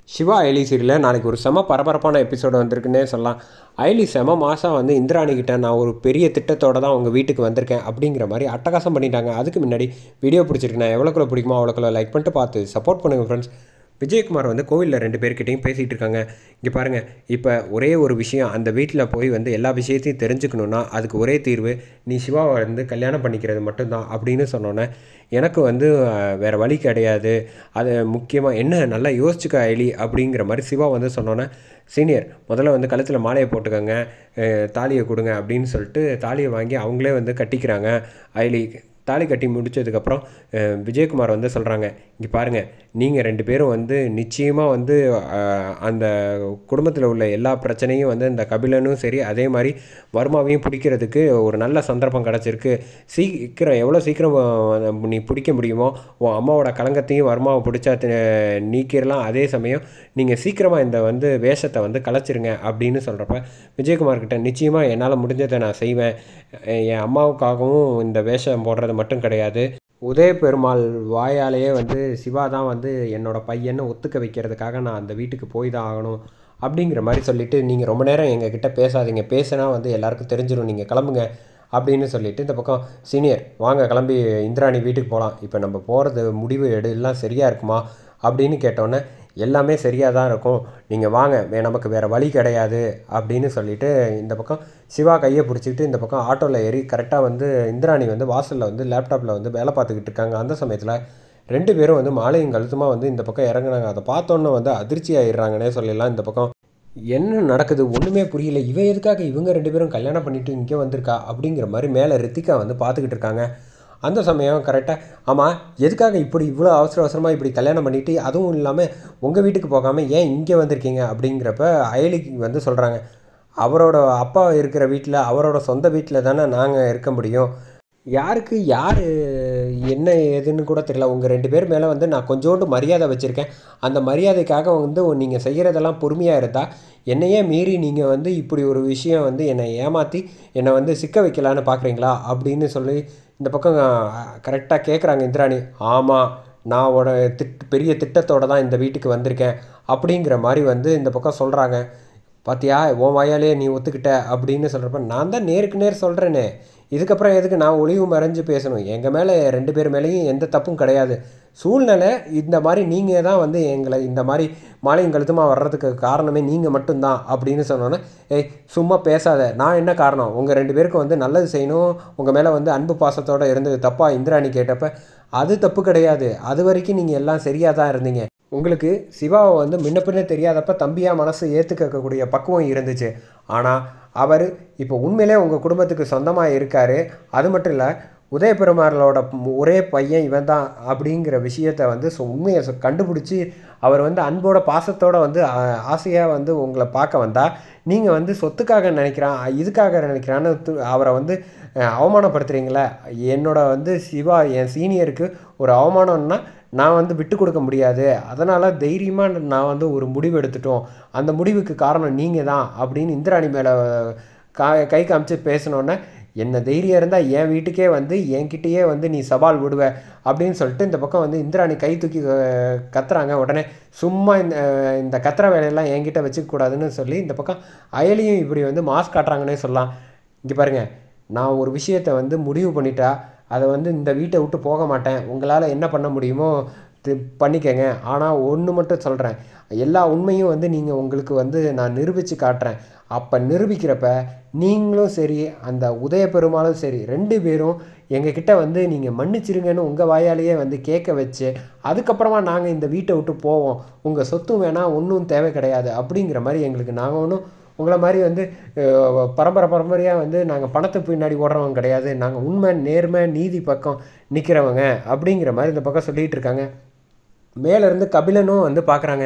சிவா ஐலி சீரியலில் நாளைக்கு ஒரு செம பரபரப்பான எபிசோடு வந்திருக்குன்னே சொல்லலாம். ஐலி செம மாதம் வந்து இந்திராணி கிட்ட நான் ஒரு பெரிய திட்டத்தோடு தான் உங்கள் வீட்டுக்கு வந்திருக்கேன் அப்படிங்கிற மாதிரி அட்டகாசம் பண்ணிட்டாங்க. அதுக்கு முன்னாடி வீடியோ பிடிச்சிருக்கு, நான் எவ்வளோக்குள்ள பிடிக்குமோ அவ்வளோக்குள்ள லைக் பண்ணிட்டு பார்த்து சப்போர்ட் பண்ணுங்கள் ஃப்ரெண்ட்ஸ். விஜயகுமார் வந்து கோவிலில் 2 பேர்கிட்டையும் பேசிகிட்டு இருக்காங்க. இங்கே பாருங்கள், இப்போ ஒரே ஒரு விஷயம், அந்த வீட்டில் போய் வந்து எல்லா விஷயத்தையும் தெரிஞ்சுக்கணுன்னா அதுக்கு ஒரே தீர்வு நீ சிவாவை வந்து கல்யாணம் பண்ணிக்கிறது மட்டும்தான் அப்படின்னு சொன்னோன்னே எனக்கு வந்து வேறு வழி கிடையாது. அது முக்கியமாக என்ன நல்லா யோசிச்சுக்க ஐலி அப்படிங்கிற மாதிரி சிவா வந்து சொன்னோன்னே, சீனியர் முதல்ல வந்து கழுத்தில் மாலையை போட்டுக்கோங்க, தாலியை கொடுங்க அப்படின்னு சொல்லிட்டு தாலியை வாங்கி அவங்களே வந்து கட்டிக்கிறாங்க. ஐலி தாலி கட்டி முடித்ததுக்கப்புறம் விஜயகுமார் வந்து சொல்கிறாங்க, இங்கே பாருங்கள், நீங்கள் 2 பேரும் வந்து நிச்சயமாக வந்து அந்த குடும்பத்தில் உள்ள எல்லா பிரச்சனையும் வந்து இந்த கபிலனும் சரி அதே மாதிரி வர்மாவையும் பிடிக்கிறதுக்கு ஒரு நல்ல சந்தர்ப்பம் கிடச்சிருக்கு. சீக்கிரம் எவ்வளோ சீக்கிரம் நீ பிடிக்க முடியுமோ உன் அம்மாவோட களங்கத்தையும் வர்மாவை பிடிச்சா நீக்கிடலாம். அதே சமயம் நீங்கள் சீக்கிரமாக இந்த வந்து வேஷத்தை வந்து கலைச்சிருங்க அப்படின்னு சொல்கிறப்ப விஜயகுமார்கிட்ட நிச்சயமாக என்னால் முடிஞ்சதை நான் செய்வேன். என் அம்மாவுக்காகவும் இந்த வேஷம் போடுறது மட்டும் கிடையாது, உதய பெருமாள் வாயாலேயே வந்து சிவா தான் வந்து என்னோடய பையனை ஒத்துக்க வைக்கிறதுக்காக நான் அந்த வீட்டுக்கு போய் தான் ஆகணும் அப்படிங்கிற மாதிரி சொல்லிவிட்டு, நீங்கள் ரொம்ப நேரம் எங்ககிட்ட பேசாதீங்க, பேசினா வந்து எல்லாருக்கும் தெரிஞ்சிடும், நீங்கள் கிளம்புங்க அப்படின்னு சொல்லிவிட்டு இந்த பக்கம் சீனியர் வாங்க கிளம்பி இந்திராணி வீட்டுக்கு போகலாம், இப்போ நம்ம போகிறது முடிவு எல்லாம் சரியாக இருக்குமா அப்படின்னு கேட்டோன்னே எல்லாமே சரியாக தான் இருக்கும், நீங்கள் வாங்க, நமக்கு வேறு வழி கிடையாது அப்படின்னு சொல்லிவிட்டு இந்த பக்கம் சிவா கையை பிடிச்சிக்கிட்டு இந்த பக்கம் ஆட்டோவில் ஏறி கரெக்டாக வந்து இந்திராணி வந்து வாசலில் வந்து லேப்டாப்பில் வந்து வேலை பார்த்துக்கிட்டு இருக்காங்க. அந்த சமயத்தில் 2 பேரும் வந்து மாலையும் கழுத்துமா வந்து இந்த பக்கம் இறங்குனாங்க. அதை பார்த்தோன்னே வந்து அதிர்ச்சி ஆகிடுறாங்கன்னே சொல்லிடலாம். இந்த பக்கம் என்ன நடக்குது ஒன்றுமே புரியல, எதுக்காக இவங்க 2 பேரும் கல்யாணம் பண்ணிவிட்டு இங்கே வந்திருக்கா அப்படிங்கிற மாதிரி மேலே ரித்திகா வந்து பார்த்துக்கிட்டு இருக்காங்க. அந்த சமயம் கரெக்டாக, ஆமாம் எதுக்காக இப்படி இவ்வளோ அவசரமாக இப்படி கல்யாணம் பண்ணிவிட்டு அதுவும் இல்லாமல் உங்கள் வீட்டுக்கு போகாமல் ஏன் இங்கே வந்திருக்கீங்க அப்படிங்கிறப்ப அயலிக்கு வந்து சொல்கிறாங்க, அவரோட அப்பா இருக்கிற வீட்டில் அவரோட சொந்த வீட்டில் தானே நாங்கள் இருக்க முடியும், யாருக்கு யார் என்ன ஏதுன்னு கூட தெரியல, உங்கள் 2 பேர் மேலே வந்து நான் கொஞ்சோண்டு மரியாதை வச்சுருக்கேன், அந்த மரியாதைக்காக வந்து நீங்கள் செய்கிறதெல்லாம் பொறுமையாக இருந்தால் என்னையே மீறி நீங்கள் வந்து இப்படி ஒரு விஷயம் வந்து என்னை ஏமாற்றி என்னை வந்து சிக்க வைக்கலான்னு பார்க்குறீங்களா அப்படின்னு சொல்லி இந்த பக்கம் கரெக்டாக கேட்குறாங்க இந்திராணி. ஆமாம், நான் பெரிய திட்டத்தோடு தான் இந்த வீட்டுக்கு வந்திருக்கேன் அப்படிங்கிற மாதிரி வந்து இந்த பக்கம் சொல்கிறாங்க. பார்த்தியா உன் வாயாலே நீ ஒத்துக்கிட்ட அப்படின்னு சொல்கிறப்ப, நான் தான் நேருக்கு நேர் சொல்கிறேனே, இதுக்கப்புறம் எதுக்கு நான் ஒளிவு மறைஞ்சு பேசணும், எங்கள் மேலே 2 பேர் மேலேயும் எந்த தப்பும் கிடையாது, சூழ்நிலை இந்த மாதிரி நீங்கள் தான் வந்து எங்களை இந்த மாதிரி மாலையும் கழுத்துமா வர்றதுக்கு காரணமே நீங்கள் மட்டும்தான் அப்படின்னு சொன்னோன்னே, ஏய் சும்மா பேசாத, நான் என்ன காரணம், உங்கள் 2 பேருக்கும் வந்து நல்லது செய்யணும், உங்கள் மேலே வந்து அன்பு பாசத்தோடு இருந்தது தப்பா இந்திராணி கேட்டப்ப, அது தப்பு கிடையாது, அது வரைக்கும் நீங்கள் எல்லாம் சரியாக தான் இருந்தீங்க, உங்களுக்கு சிவாவை வந்து முன்ன பின்ன தெரியாதப்ப தம்பியாக மனசு ஏற்றுக்கக்கூடிய பக்குவம் இருந்துச்சு, ஆனால் அவர் இப்போ உண்மையிலே உங்கள் குடும்பத்துக்கு சொந்தமாக இருக்கார், அது மட்டும் இல்லை உதய பெருமாளோட ஒரே பையன் இவன் தான் அப்படிங்கிற விஷயத்தை வந்து உண்மையை கண்டுபிடிச்சி அவர் வந்து அன்போட பாசத்தோடு வந்து ஆசையாக வந்து உங்களை பார்க்க வந்தால் நீங்கள் வந்து சொத்துக்காக நினைக்கிறான் இதுக்காக நினைக்கிறான்னு அவரை வந்து அவமானப்படுத்துகிறீங்களே, என்னோட வந்து சிவா என் சீனியருக்கு ஒரு அவமானம்னா நான் வந்து விட்டு கொடுக்க முடியாது, அதனால் தைரியமாக நான் வந்து ஒரு முடிவு எடுத்துட்டோம், அந்த முடிவுக்கு காரணம் நீங்கள் தான் அப்படின்னு இந்திராணி மேலே கை காமிச்சு பேசினோன்னே, என்ன தைரியம் இருந்தால் என் வீட்டுக்கே வந்து என்கிட்டயே வந்து நீ சவால் விடுவ அப்படின்னு சொல்லிட்டு இந்த பக்கம் வந்து இந்திராணி கை தூக்கி கத்துறாங்க. உடனே சும்மா இந்த கத்துற வேலையெல்லாம் என்கிட்ட வச்சுக்கூடாதுன்னு சொல்லி இந்த பக்கம் அயலியும் இப்படி வந்து மாஸ்க் காட்டுறாங்கன்னே சொல்லலாம். இங்கே பாருங்கள், நான் ஒரு விஷயத்தை வந்து முடிவு பண்ணிட்டா அதை வந்து இந்த வீட்டை விட்டு போக மாட்டேன், உங்களால் என்ன பண்ண முடியுமோ பண்ணிக்கங்க, ஆனால் ஒன்று மட்டும் சொல்கிறேன், எல்லா உண்மையும் வந்து நீங்கள் உங்களுக்கு வந்து நான் நிரூபித்து காட்டுறேன், அப்போ நிரூபிக்கிறப்ப நீங்களும் சரி அந்த உதய பெருமாளும் சரி 2 பேரும் எங்ககிட்ட வந்து நீங்கள் மன்னிச்சிருங்கன்னு உங்கள் வாயாலேயே வந்து கேட்க வச்சு அதுக்கப்புறமா நாங்கள் இந்த வீட்டை விட்டு போவோம், உங்கள் சொத்தும் வேணாம் ஒன்றும் தேவை கிடையாது அப்படிங்கிற மாதிரி எங்களுக்கு நாங்கள் ஒன்றும் உங்களை மாதிரி வந்து பரம்பரையாக வந்து நாங்கள் பணத்துக்கு பின்னாடி ஓடுறவங்க கிடையாது, நாங்கள் உண்மை நேர்மை நீதி பக்கம் நிற்கிறவங்க அப்படிங்கிற மாதிரி இந்த பக்கம் சொல்லிகிட்டு இருக்காங்க. மேலேருந்து கபிலனும் வந்து பார்க்குறாங்க,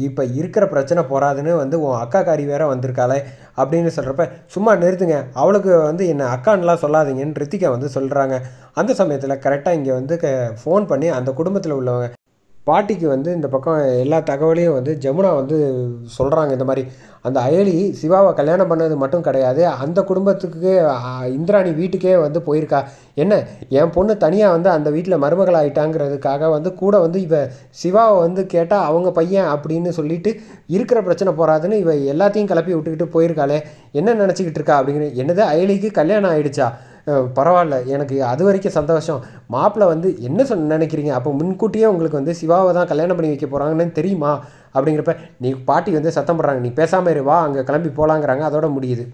இப்போ இருக்கிற பிரச்சனை போகாதுன்னு வந்து உன் அக்காக்காரி வேற வந்திருக்காளே அப்படின்னு சொல்கிறப்ப, சும்மா நிறுத்துங்க, அவளுக்கு வந்து என்னை அக்கான்லாம் சொல்லாதீங்கன்னு ரித்திகா வந்து சொல்கிறாங்க. அந்த சமயத்தில் கரெக்டாக இங்கே வந்து ஃபோன் பண்ணி அந்த குடும்பத்தில் உள்ளவங்க, பாட்டிக்கு வந்து இந்த பக்கம் எல்லா தகவலையும் வந்து ஜமுனா வந்து சொல்கிறாங்க. இந்த மாதிரி அந்த அயலி சிவாவை கல்யாணம் பண்ணது மட்டும் கிடையாது, அந்த குடும்பத்துக்கு இந்திராணி வீட்டுக்கே வந்து போயிருக்கா. என்ன என் பொண்ணு தனியாக வந்து அந்த வீட்டில் மருமகள் ஆகிட்டாங்கிறதுக்காக வந்து கூட வந்து இவ சிவாவை வந்து கேட்டால் அவங்க பையன் அப்படின்னு சொல்லிட்டு இருக்கிற பிரச்சனை போகாதுன்னு இவ எல்லாத்தையும் கிளப்பி விட்டுக்கிட்டு போயிருக்காளே, என்ன நினச்சிக்கிட்டு இருக்கா அப்படிங்கிற. என்னது அயலிக்கு கல்யாணம் ஆகிடுச்சா? பரவாயில்ல, எனக்கு அது வரைக்கும் சந்தோஷம். மாப்பிள்ளை வந்து என்ன நினைக்கிறீங்க? அப்போ முன்கூட்டியே உங்களுக்கு வந்து சிவாவை தான் கல்யாணம் பண்ணி வைக்க போகிறாங்கன்னு தெரியுமா? அப்படிங்கிறப்ப நீ பாட்டி வந்து சத்தம் போடுறாங்க, நீ பேசாமல் இரு, வா அங்கே கிளம்பி போகலாங்கிறாங்க. அதோட முடியுது.